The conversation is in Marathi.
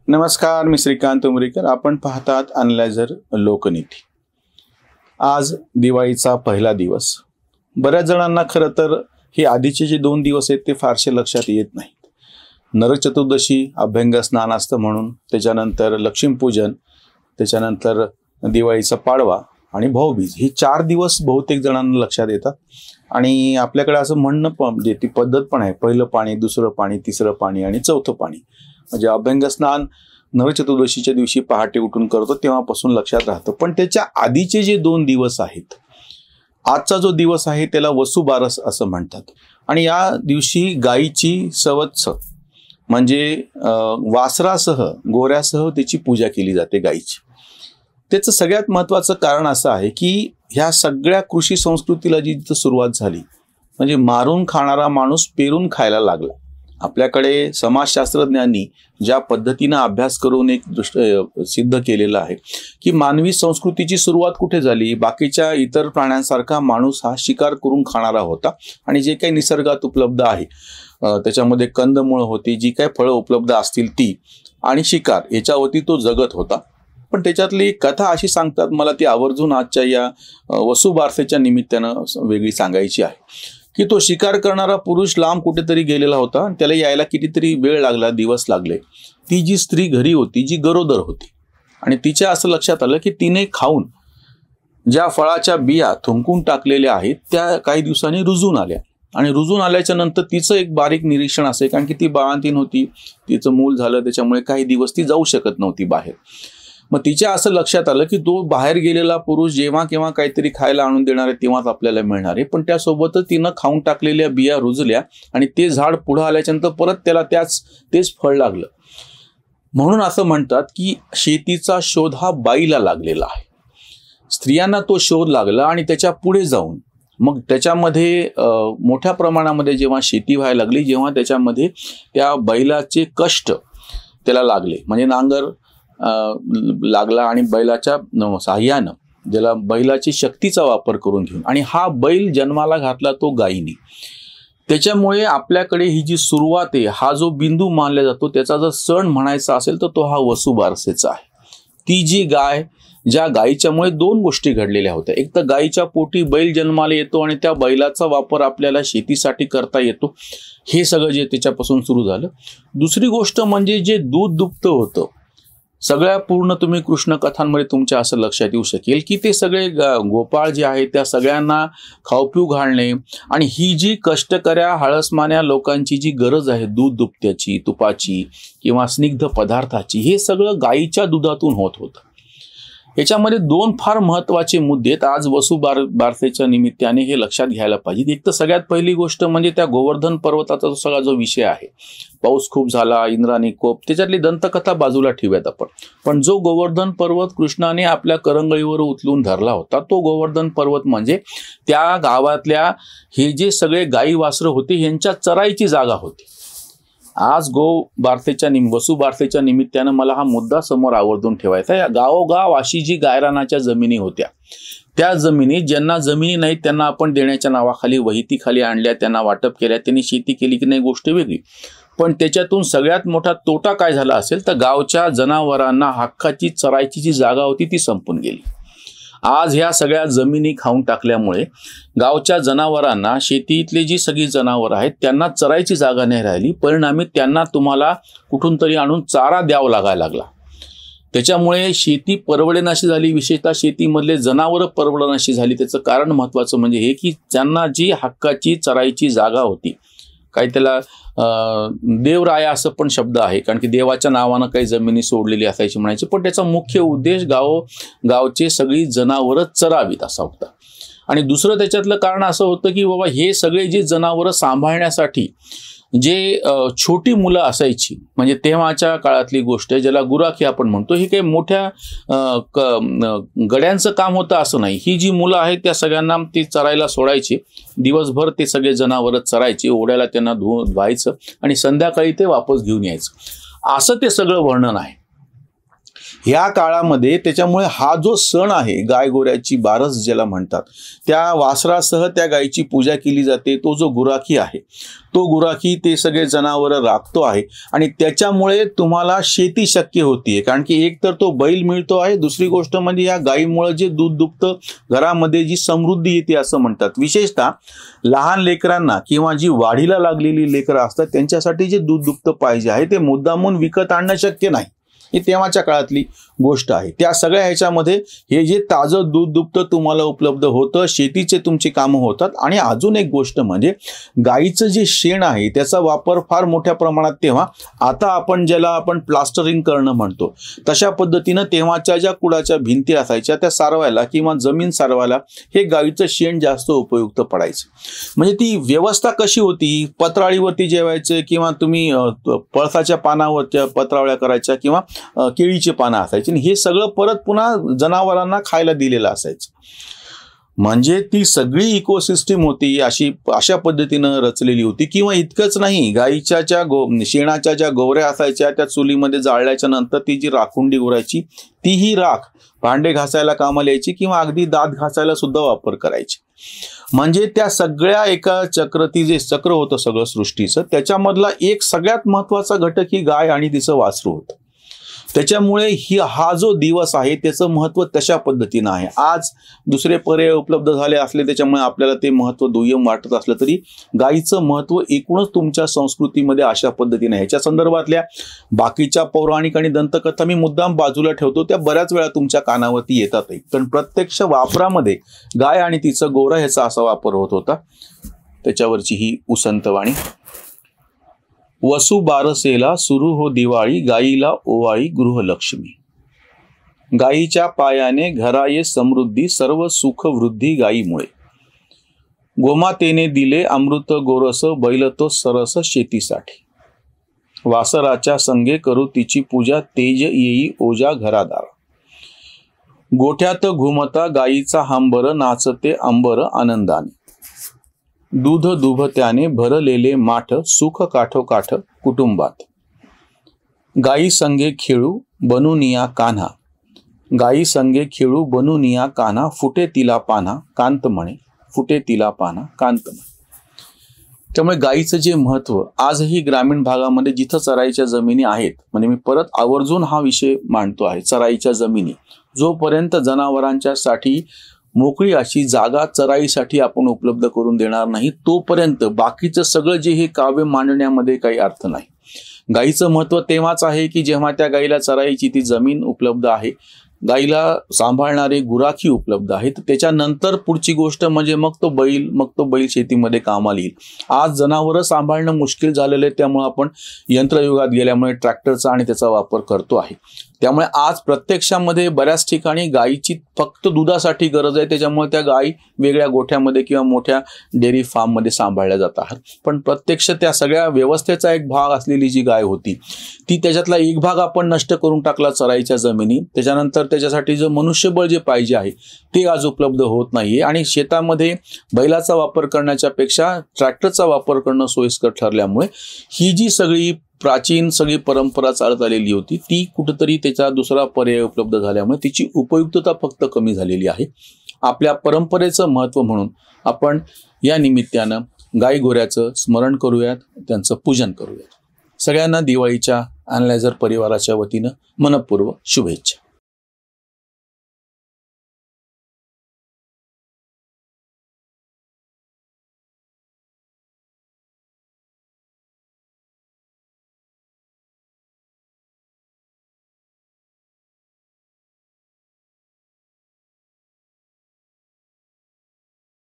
नमस्कार, मी श्रीकांत उमरीकर. आपण पाहतात अनलायझर लोकनीती. आज दिवाळीचा पहिला दिवस. बऱ्याच जणांना खरं तर हे आधीचे जे 2 दिवस आहेत ते फारसे लक्षात येत नाहीत. नरक चतुर्दशी, अभ्यंग स्नान असतं म्हणून, त्याच्यानंतर लक्ष्मीपूजन, त्याच्यानंतर दिवाळीचा पाडवा आणि भाऊबीज, ही 4 दिवस बहुतेक जणांना लक्षात येतात. आणि आपल्याकडे असं म्हणणं पण, जे ती पद्धत पण आहे, पहिलं पाणी, दुसरं पाणी, तिसरं पाणी आणि चौथं पाणी. म्हणजे अभ्यंग स्नान नरक चतुर्दशीच्या दिवशी पहाटे उठून करतो तेव्हापासून लक्षात राहतं. पण त्याच्या आधीचे जे 2 दिवस आहेत, आजचा जो दिवस आहे त्याला वसुबारस असं म्हणतात. आणि या दिवशी गायीची सवत्स म्हणजे वासरासह, गोऱ्यासह त्याची पूजा केली जाते गायीची. त्याचं सगळ्यात महत्त्वाचं कारण असं आहे की ह्या सगळ्या कृषी संस्कृतीला जी सुरुवात झाली, म्हणजे मारून खाणारा माणूस पेरून खायला लागला. आपल्याकडे समाजशास्त्रज्ञांनी ज्या पद्धतीनं अभ्यास करून एक सिद्ध केलेलं आहे की मानवी संस्कृतीची सुरुवात कुठे झाली. बाकीच्या इतर प्राण्यांसारखा माणूस हा शिकार करून खाणारा होता आणि जे काही निसर्गात उपलब्ध आहे त्याच्यामध्ये कंदमुळं होती, जी काही फळं उपलब्ध असतील ती, आणि शिकार याच्यावरती तो जगत होता. पण त्याच्यातली कथा अशी सांगतात, मला ती आवर्जून आजच्या या वसुबारसेच्या निमित्तानं वेगळी सांगायची आहे की तो शिकार करणारा पुरुष लांब कुठेतरी गेलेला होता आणि त्याला यायला कितीतरी वेळ लागला, दिवस लागले. ती जी स्त्री घरी होती, जी गरोदर होती, आणि तिच्या असं लक्षात आलं की तिने खाऊन ज्या फळाच्या बिया थुंकून टाकलेल्या आहेत त्या काही दिवसांनी रुजून आल्या. आणि रुजून आल्याच्या नंतर तिचं एक बारीक निरीक्षण असे, कारण की ती बाळंतीण होती, तिचं मूल झालं, त्याच्यामुळे काही दिवस ती जाऊ शकत नव्हती बाहेर. मग तिच्या असं लक्षात आलं की तो बाहेर गेलेला पुरुष जेव्हा केव्हा काहीतरी खायला आणून देणार आहे तेव्हाच आपल्याला मिळणार आहे. पण त्यासोबतच तिनं खाऊन टाकलेल्या बिया रुजल्या आणि ते झाड पुढं आल्याच्यानंतर परत त्याला तेच फळ लागलं. म्हणून असं म्हणतात की शेतीचा शोध हा बाईला लागलेला आहे. स्त्रियांना तो शोध लागला आणि त्याच्या पुढे जाऊन मग त्याच्यामध्ये मोठ्या प्रमाणामध्ये जेव्हा शेती व्हायला लागली, जेव्हा त्याच्यामध्ये त्या बैलाचे कष्ट त्याला लागले, म्हणजे नांगर लागला आणि बैलाच्या साह्यानं, ज्याला बैलाची शक्तीचा वापर करून घेऊन, आणि हा बैल जन्माला घातला तो गायीने. त्याच्यामुळे आपल्याकडे ही जी सुरुवात आहे, हा जो बिंदू मानला जातो, त्याचा जर सण म्हणायचा असेल तर तो हा वसुबारसेचा आहे. ती जी गाय, ज्या गायीच्यामुळे 2 गोष्टी घडलेल्या होत्या. एक तर गायीच्या पोटी बैल जन्माला येतो आणि त्या बैलाचा वापर आपल्याला शेतीसाठी करता येतो, हे सगळं जे त्याच्यापासून सुरू झालं. दुसरी गोष्ट म्हणजे जे दूध दुभतं होतं, सगळ्या पूर्ण तुम्ही कृष्ण कथांमध्ये तुमच्या असं लक्षात येऊ शकेल की ते सगळे गोपाळ जे आहेत त्या सगळ्यांना खाऊपिऊ घालणे, आणि ही जी कष्टकऱ्या हळसमान्या लोकांची जी गरज आहे दूध दुभत्याची, तुपाची किंवा स्निग्ध पदार्थाची, हे सगळं गायीच्या दुधातून होत होतं. याच्यामध्ये 2 फार महत्त्वाचे मुद्दे आहेत. आज वसुबारसेच्या निमित्ताने हे लक्षात घ्यायला पाहिजे. एक तर सगळ्यात पहिली गोष्ट म्हणजे त्या गोवर्धन पर्वताचा सगळा जो विषय आहे, पाऊस खूप झाला, इंद्राने कोप, त्याच्यातली दंतकथा बाजूला ठेवूयात आपण. पण जो गोवर्धन पर्वत कृष्णाने आपल्या करंगळीवर उचलून धरला होता, तो गोवर्धन पर्वत म्हणजे त्या गावातल्या हे जे सगळे गाई वासरं होते यांच्या चराईची जागा होती. आज वसुबारसेच्या निमित्तानं मला हा मुद्दा समोर आवर्जून ठेवायचा आहे. गावोगाव अशी जी गायरानाच्या जमिनी होत्या, त्या जमिनी, ज्यांना जमिनी नाहीत त्यांना आपण देण्याच्या नावाखाली वहितीखाली आणल्या, त्यांना वाटप केल्या, त्यांनी शेती केली की नाही गोष्ट वेगळी. पण त्याच्यातून सगळ्यात मोठा तोटा काय झाला असेल तर गावच्या जनावरांना हक्काची चरायची जी जागा होती ती संपून गेली. आज ह्या सगळ्या जमिनी खाऊन टाकल्यामुळे गावच्या जनावरांना, शेतीतली जी सगळी जनावरं आहेत त्यांना चरायची जागा नाही राहिली. परिणामी त्यांना तुम्हाला कुठून तरी आणून चारा द्यावा लागायला लागला. त्याच्यामुळे शेती परवडेनाशी झाली, विशेषतः शेतीमधले जनावरं परवडेनाशी झाली. त्याचं कारण महत्त्वाचं म्हणजे हे की त्यांना जी हक्काची चरायची जागा होती, काही त्याला देवराया असं पण शब्द आहे, कारण की देवाच्या नावानं काही जमिनी सोडलेली असायची म्हणायची, पण त्याचा मुख्य उद्देश गावचे सगळी जनावरं चरावीत असा होता. आणि दुसरं त्याच्यातलं कारण असं होतं की बाबा हे सगळे जे जनावरं सांभाळण्यासाठी जे छोटी मुलं असायची, म्हणजे तेव्हाच्या काळातली गोष्ट आहे, ज्याला गुराखी आपण म्हणतो, ही काही मोठ्या गड्यांचं काम होतं असं नाही. ही जी मुलं आहेत त्या सगळ्यांना ती चरायला सोडायची. दिवसभर ते सगळे जनावरं चरायची, ओढ्याला त्यांना धुवायचं आणि संध्याकाळी ते वापस घेऊन यायचं, असं ते सगळं वर्णन आहे. ह्या काळामध्ये त्याच्यामुळे हा जो सण आहे गायगोऱ्याची बारस ज्याला म्हणतात, त्या वासरासह त्या गायीची पूजा केली जाते. तो जो गुराखी आहे तो गुराखी ते सगळे जनावरं राखतो आहे आणि त्याच्यामुळे तुम्हाला शेती शक्य होतीये. कारण की एक तर तो बैल मिळतो आहे, दुसरी गोष्ट म्हणजे या गायीमुळे जे दूध दुभतं घरामध्ये जी समृद्धी येते असं म्हणतात. विशेषतः लहान लेकरांना किंवा जी वाढीला लागलेली लेकरं असतात त्यांच्यासाठी जे दूध दुभतं पाहिजे आहे ते मुद्दामून विकत आणणं शक्य नाही. ही तेव्हाच्या काळातली गोष्ट आहे. त्या सगळ्या ह्याच्यामध्ये हे जे ताजं दूध दुभतं तुम्हाला उपलब्ध होतं, शेतीचे तुमची कामं होतात. आणि अजून एक गोष्ट म्हणजे गाईचं जे शेण आहे त्याचा वापर फार मोठ्या प्रमाणात तेव्हा, आता आपण ज्याला आपण प्लास्टरिंग करणं म्हणतो तशा पद्धतीनं तेव्हाच्या ज्या कुडाच्या भिंती असायच्या त्या सारवायला किंवा जमीन सारवायला हे गाईचं शेण जास्त उपयुक्त पडायचं. म्हणजे ती व्यवस्था कशी होती, पत्राळीवरती जेवायचं किंवा तुम्ही पळसाच्या पानावरच्या पत्रावळ्या करायच्या किंवा केळीची पानं असायची, हे सगळं परत पुन्हा जनावरांना खायला दिलेलं असायचं. म्हणजे ती सगळी इकोसिस्टीम होती अशा पद्धतीनं रचलेली होती. किंवा इतकंच नाही, गाईच्या शेणाच्या ज्या गोवऱ्या असायच्या त्या चुलीमध्ये जाळल्याच्या नंतर ती जी राखुंडी उरायची तीही राख भांडे घासायला कामाला यायची किंवा अगदी दात घासायला सुद्धा वापर करायची. म्हणजे त्या सगळ्या एका ती जे चक्र होतं सगळं सृष्टीचं त्याच्यामधला एक सगळ्यात महत्वाचा घटक ही गाय आणि तिचं वासरू होतं. त्याच्यामुळे हा जो दिवस आहे त्याचं महत्त्व तशा पद्धतीनं आहे. आज दुसरे पर्याय उपलब्ध झाले असले त्याच्यामुळे आपल्याला ते महत्त्व दुय्यम वाटत असलं तरी गायीचं महत्त्व एकूणच तुमच्या संस्कृतीमध्ये अशा पद्धतीने. ह्याच्या संदर्भातल्या बाकीच्या पौराणिक आणि दंतकथा मी मुद्दाम बाजूला ठेवतो, त्या बऱ्याच वेळा तुमच्या कानावरती येतातही. पण प्रत्यक्ष वापरामध्ये गाय आणि तिचं गोरा ह्याचा असा वापर होत होता. त्याच्यावरची ही उसंतवाणी. वसु बारसेला सुरू हो दिवाळी, गाईला ओवाळी गृहलक्ष्मी. गाईच्या पायाने घरा ये समृद्धी, सर्व सुख वृद्धी गाईमुळे. गोमातेने दिले अमृत गोरस, बैल तो सरस शेतीसाठी. वासराच्या संगे करू तिची पूजा, तेज येई ओजा घरादार. गोठ्यात घुमता गाईचा हंबर, नाचते अंबर आनंदाने. दूध दुभत्याने भरलेले माठ, सुख काठोकाठ कुटुंबात. गाई संगे खेळू बनूनिया कान्हा, गाई संगे खेळू बनूनिया कान्हा, फुटे तिला पाना कांत म्हणे, फुटे तिला पाना कांत म्हणे. त्यामुळे गाईचं जे महत्व आजही ग्रामीण भागामध्ये जिथं चराईच्या जमिनी आहेत, म्हणजे मी परत आवर्जून हा विषय मांडतो आहे, चराईच्या जमिनी जोपर्यंत जनावरांच्या साठी मोकळी अशी जागा चराईसाठी आपण उपलब्ध करून देणार नाही तोपर्यंत बाकीचं सगळं जे हे काव्य मांडण्यामध्ये काही अर्थ नाही. गाईचं महत्व तेव्हाच आहे की जेव्हा त्या गाईला चराईची ती जमीन उपलब्ध आहे, गाईला सांभाळणारे गुराखी उपलब्ध आहेत. त्याच्यानंतर पुढची गोष्ट म्हणजे मग तो बैल शेतीमध्ये कामाला येईल. आज जनावरं सांभाळणं मुश्किल झालेलं आहे, त्यामुळे आपण यंत्रयुगात गेल्यामुळे ट्रॅक्टरचा आणि त्याचा वापर करतो आहे. त्यामुळे आज प्रत्यक्षामध्ये बऱ्याच ठिकाणी गायीची फक्त दुधासाठी गरज आहे, त्याच्यामुळे त्या गायी वेगळ्या गोठ्यामध्ये किंवा मोठ्या डेअरी फार्ममध्ये सांभाळल्या जातात. पण प्रत्यक्ष त्या सगळ्या व्यवस्थेचा एक भाग असलेली जी गाय होती ती त्याच्यातला एक भाग आपण नष्ट करून टाकला चराईच्या जमिनी. त्याच्यानंतर त्याच्यासाठी जो मनुष्यबळ जे पाहिजे आहे ते आज उपलब्ध होत नाहीये आणि शेतामध्ये बैलाचा वापर करण्याच्या पेक्षा ट्रॅक्टरचा वापर करणं सोयीस्कर ठरल्यामुळे ही जी सगळी प्राचीन सगळी परंपरा चालत आलेली होती ती कुठेतरी त्याचा दुसरा पर्याय उपलब्ध झाल्यामुळे तिची उपयुक्तता फक्त कमी झालेली आहे. आपल्या परंपरेचं महत्त्व म्हणून आपण या निमित्तानं गाई गोऱ्याचं स्मरण करूयात, त्यांचं पूजन करूयात. सगळ्यांना दिवाळीच्या अॅनालायझर परिवाराच्या वतीनं मनपूर्वक शुभेच्छा.